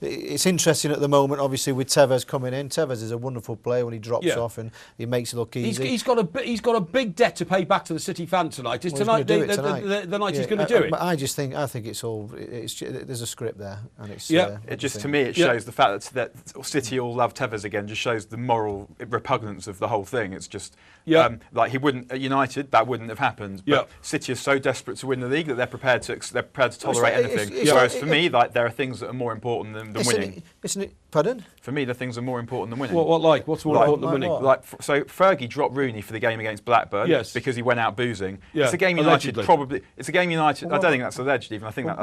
It's interesting at the moment, obviously, with Tevez coming in. Tevez is a wonderful player when he drops off and he makes it look easy. He's got a big debt to pay back to the City fans tonight. Is tonight the night he's going to do it? But I think it's all. There's a script there, and it's. It just to me it shows the fact that City all love Tevez again. Just shows the moral repugnance of the whole thing. It's just like he wouldn't at United, that wouldn't have happened. But City are so desperate to win the league that they're prepared to tolerate anything. Whereas for me, like there are things that are more important than winning. Pardon? For me, the things are more important than winning. What's more important than winning? So Fergie dropped Rooney for the game against Blackburn because he went out boozing. Yeah. It's a game United probably. It's a game United. I don't think that's alleged even. I think that.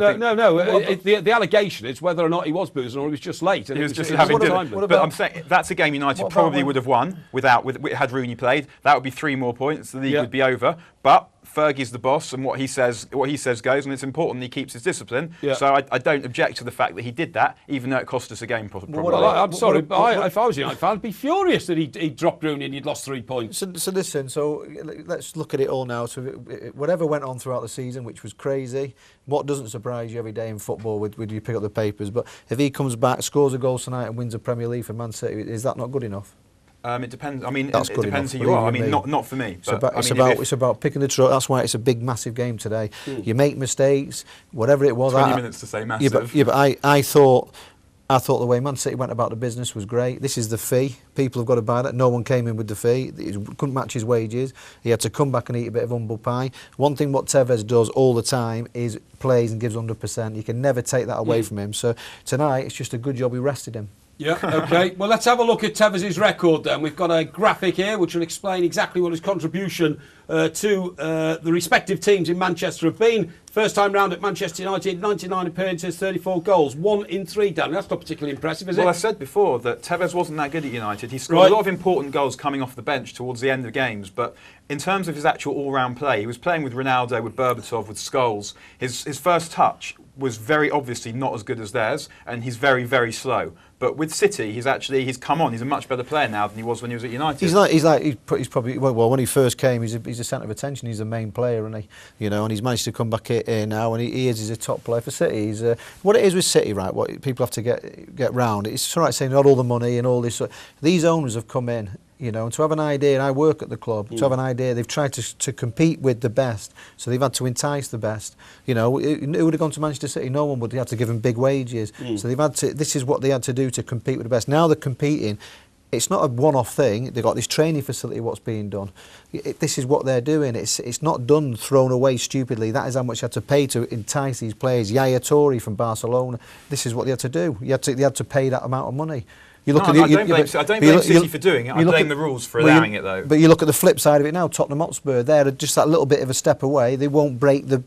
The allegation is whether or not he was boozing or he was just late. And he was just having dinner. But I'm saying that's a game United probably would have won had Rooney played. That would be 3 more points. The league would be over. But Fergie's the boss, and what he says goes, and it's important that he keeps his discipline. Yeah. So I don't object to the fact that he did that, even though it cost us a game. Probably. I'm sorry, but if I was a United fan, I'd be furious that he dropped Rooney and he'd lost 3 points. So listen, let's look at it all now. So whatever went on throughout the season, which was crazy, what doesn't surprise you every day in football when you pick up the papers, but if he comes back, scores a goal tonight and wins a Premier League for Man City, is that not good enough? It depends. I mean, it depends who you are. I mean, not for me. It's about picking the truck. That's why it's a big, massive game today. You make mistakes, whatever it was. 20 minutes to say massive. But I thought the way Man City went about the business was great. This is the fee. People have got to buy that. No one came in with the fee. He couldn't match his wages. He had to come back and eat a bit of humble pie. One thing what Tevez does all the time is plays and gives 100%. You can never take that away from him. So tonight, it's just a good job we rested him. Yeah, OK. Well, let's have a look at Tevez's record then. We've got a graphic here which will explain exactly what his contribution to the respective teams in Manchester have been. First time round at Manchester United, 99 appearances, 34 goals, 1 in 3 done. That's not particularly impressive, is it? Well, I said before that Tevez wasn't that good at United. He scored a lot of important goals coming off the bench towards the end of games, but in terms of his actual all-round play, he was playing with Ronaldo, with Berbatov, with Scholes. His first touch was very obviously not as good as theirs, and he's very, very slow. But with City, he's come on. He's a much better player now than he was when he was at United. He's probably when he first came, he's a centre of attention. He's a main player, and and he's managed to come back here now, and he's a top player for City. He's what it is with City, right? What people have to get round. It's all right saying not all the money and all this. These owners have come in. And to have an idea, and I work at the club, to have an idea, they've tried to compete with the best, so they've had to entice the best. Who would have gone to Manchester City? No one would. They had to give them big wages. So they've had to. This is what they had to do to compete with the best. Now they're competing. It's not a one-off thing. They've got this training facility, what's being done. This is what they're doing. It's not done, thrown away stupidly. That is how much you had to pay to entice these players. Yaya Toure from Barcelona, this is what they had to do. They had to pay that amount of money. I don't blame City for doing it. I blame the rules for allowing it, though. But you look at the flip side of it now. Tottenham Hotspur, they're just that little bit of a step away. They won't break the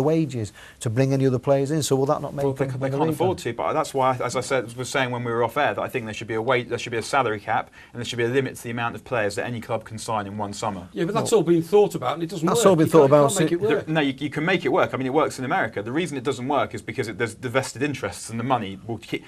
wages to bring any other players in. So will that not make? Well, they can't afford to. But that's why, as I was saying when we were off air, that I think there should be a salary cap, and there should be a limit to the amount of players that any club can sign in one summer. Yeah, but that's all been thought about, and it doesn't work. That's all been thought about. No, you can make it work. I mean, it works in America. The reason it doesn't work is because there's the vested interests, and the money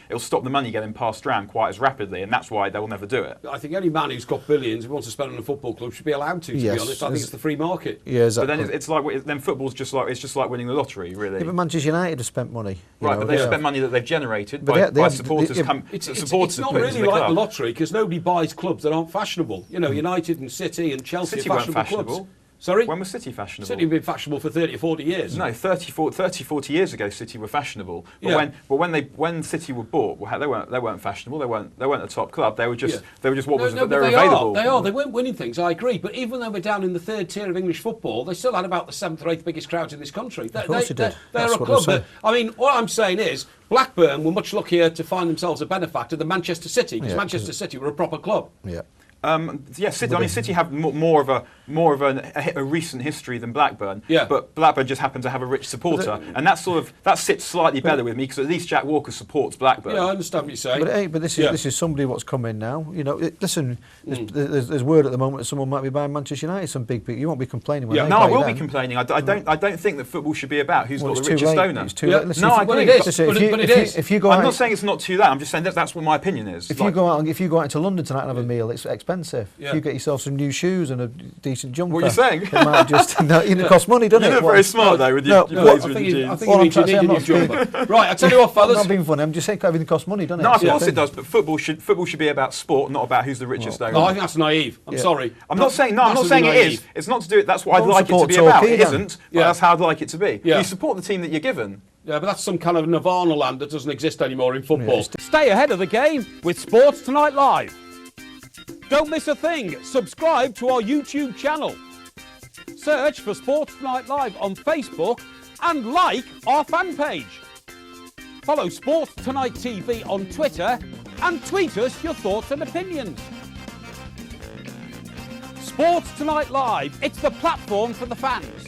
it'll stop the money getting passed around quite as rapidly. And that's why they will never do it. I think any man who's got billions who wants to spend on a football club should be allowed to be honest. I think it's the free market. Yeah, exactly. But then football's just like winning the lottery, really. Yeah, but Manchester United have spent money. Right, but they've spent money that they've generated by supporters. It's not really like the lottery because nobody buys clubs that aren't fashionable. United and City and Chelsea are fashionable clubs. Sorry? When was City fashionable? City have been fashionable for 30 or 40 years. No, 30, 40 years ago, City were fashionable. But when City were bought, they weren't fashionable. They weren't a top club. They were just they were available. They are. They weren't winning things. I agree. But even though we're down in the 3rd tier of English football, they still had about the 7th or 8th biggest crowds in this country. Of course they did. They're a club. But, I mean, what I'm saying is, Blackburn were much luckier to find themselves a benefactor than Manchester City because Manchester City were a proper club. Yeah. City have more of a recent history than Blackburn. Yeah. But Blackburn just happen to have a rich supporter, and that sits slightly better with me because at least Jack Walker supports Blackburn. Yeah, I understand what you're saying. But this is somebody what's come in now. Listen, there's word at the moment that someone might be buying Manchester United. Some big people. You won't be complaining. I will be complaining. I don't think that football should be about who's got the richest owner. It's too late. Listen, I agree. But it is. If you go out, I'm not saying it's not too late. I'm just saying that's what my opinion is. If you go out into London tonight and have a meal, it's expensive. expensive. Yeah. If you get yourself some new shoes and a decent jumper, What are you saying? it might just it costs money, doesn't You're it? not very smart though with your No, blazer I and think your you jeans. need trying to say, a I'm new not being- jumper. Right, I tell you what, I'm fellas. not being funny. I'm just saying everything costs money, doesn't it? No, of That's course the it does, but football should be about sport, not about who's the richest owner. No, I think that's naive. I'm sorry. I'm not saying I'm not saying it naive. is. It's not to do it. That's what I'd Don't like it to support be about. Torquay It then. isn't, but Yeah. that's how I'd like it to be. Yeah. You support the team that you're given. Yeah, but that's some kind of Nirvana land that doesn't exist anymore in football. Stay ahead of the game with Sports Tonight Live. Don't miss a thing. Subscribe to our YouTube channel. Search for Sports Tonight Live on Facebook and like our fan page. Follow Sports Tonight TV on Twitter and tweet us your thoughts and opinions. Sports Tonight Live, it's the platform for the fans.